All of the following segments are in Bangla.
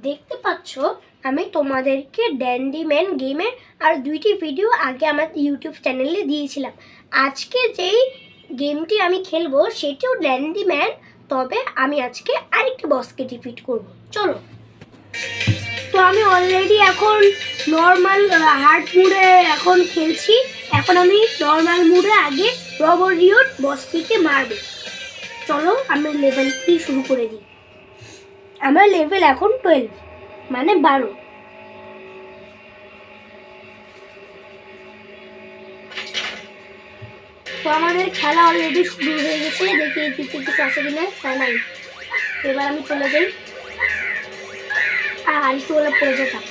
দেখতে পাচ্ছ আমি তোমাদেরকে ড্যান্ডিম্যান গেমের আর দুইটি ভিডিও আগে আমার ইউটিউব চ্যানেলে দিয়েছিলাম। আজকে যেই গেমটি আমি খেলবো সেটিও ড্যান্ডিম্যান, তবে আমি আজকে আরেকটি বসকে ডিফিট করব। চলো, তো আমি অলরেডি এখন নর্মাল হার্ড মুডে এখন খেলছি। এখন আমি নর্মাল মুডে আগে রবরিওট বসটিকে মারবো। চলো আমি লেভেল 3 শুরু করে দিই। আমার লেভেল এখন 12 মানে 12। তো আমাদের খেলা অলরেডি শুরু হয়ে গেছে। দেখি এই কিছু আছে কিনা। তাই নাই, এবার আমি চলে যাই। আর একটু হলে পড়ে যেতাম।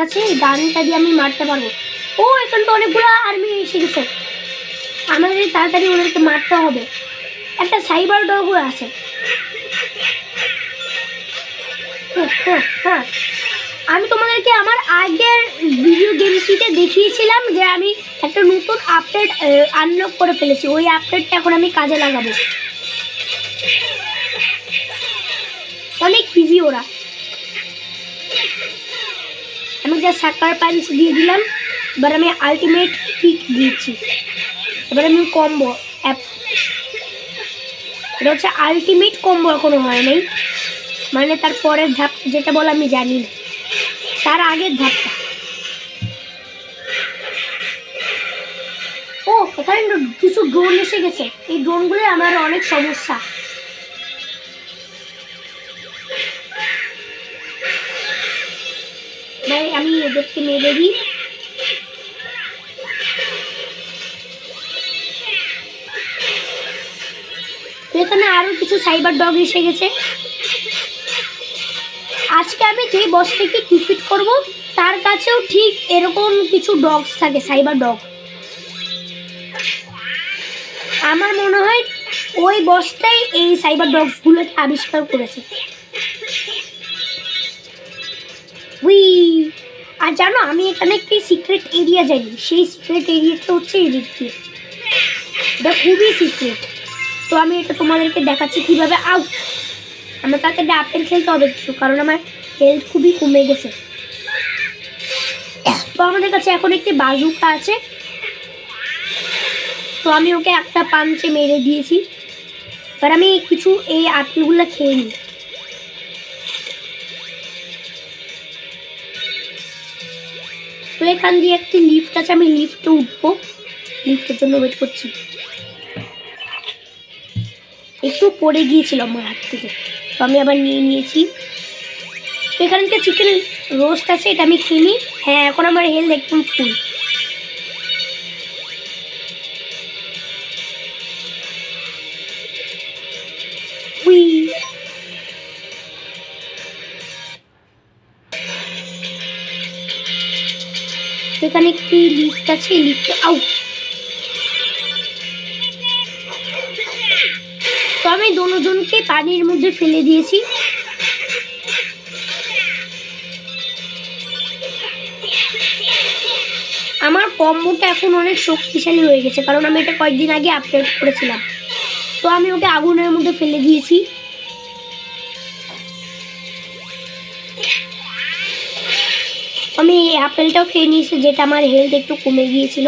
আছে এই গানটা দিয়ে আমি মারতে পারবো। ও এখন তো অনেকগুলো আর্মি এসে গেছে, আমাদের তাড়াতাড়ি ওদেরকে মারতে হবে। একটা সাইবার ডগও আছে। হ্যাঁ, আমি তোমাদেরকে আমার আগের ভিডিও গেমটিতে দেখিয়েছিলাম যে আমি একটা নতুন আপডেট আনলক করে ফেলেছি। ওই আপডেটটা এখন আমি কাজে লাগাবো। অনেক ইজি ওরা। আমি যা সাকার পাঞ্চ দিয়ে দিলাম, এবার আমি আলটিমেট কিক দিয়েছি। এবার আমি কম্বো এটা হচ্ছে আলটিমেট কম্বো, এখনো হয় নাই। মানে তার পরের ধাপ যেটা বলে আমি জানি না, তার আগের ধাপটা। ও এখানে কিছু ড্রোন এসে গেছে। এই ড্রোনগুলো আমার অনেক সমস্যা। ভাই আমি এদেরকে মেরে দিই। এখানে আরো কিছু সাইবার ডগ এসে গেছে। আজকে আমি যে বসটাকে ডিফিট করব তার কাছেও ঠিক এরকম কিছু ডগস থাকে, সাইবার ডগ। আমার মনে হয় ওই বসটাই এই সাইবার ডগসগুলোকে আবিষ্কার করেছে। উই, আর জানো আমি এখানে একটি সিক্রেট এরিয়া জানি। সেই সিক্রেট এরিয়াটা হচ্ছে এই দিক দিয়ে। এটা খুবই সিক্রেট। তো আমি এটা তোমাদেরকে দেখাচ্ছি কিভাবে। আমার তাড়াতাড়ি আপেল খেলতে হবে কিছু, কারণ আমার হেলথ খুবই কমে গেছে। তো আমাদের কাছে এখন একটি বাজুকা আছে। তো আমি ওকে একটা পাঞ্চে মেরে দিয়েছি। এবার আমি কিছু এই আপেলগুলো খেয়ে নিই। তো এখান দিয়ে একটি লিফট আছে, আমি লিফটে উঠবো। লিফটের জন্য ওয়েট করছি। একটু পড়ে গিয়েছিল আমার হাত থেকে, তো আমি আবার নিয়ে নিয়েছি। তো এখানে একটা চিকেন রোস্ট আছে, এটা আমি খেয়ে নিই। হ্যাঁ, এখন আমার হেলথ একদম ফুল। এখানে একটি লিফট আছে, লিফটে তো আমি দুজনকে পানির মধ্যে ফেলে দিয়েছি। আমার কম্বোটা এখন অনেক শক্তিশালী হয়ে গেছে, কারণ আমি এটা কয়েকদিন আগে আপডেট করেছিলাম। তো আমি ওকে আগুনের মধ্যে ফেলে দিয়েছি। আমি এই আপেলটাও খেয়ে নিয়েছি, যেটা আমার হেলথ একটু কমে গিয়েছিল।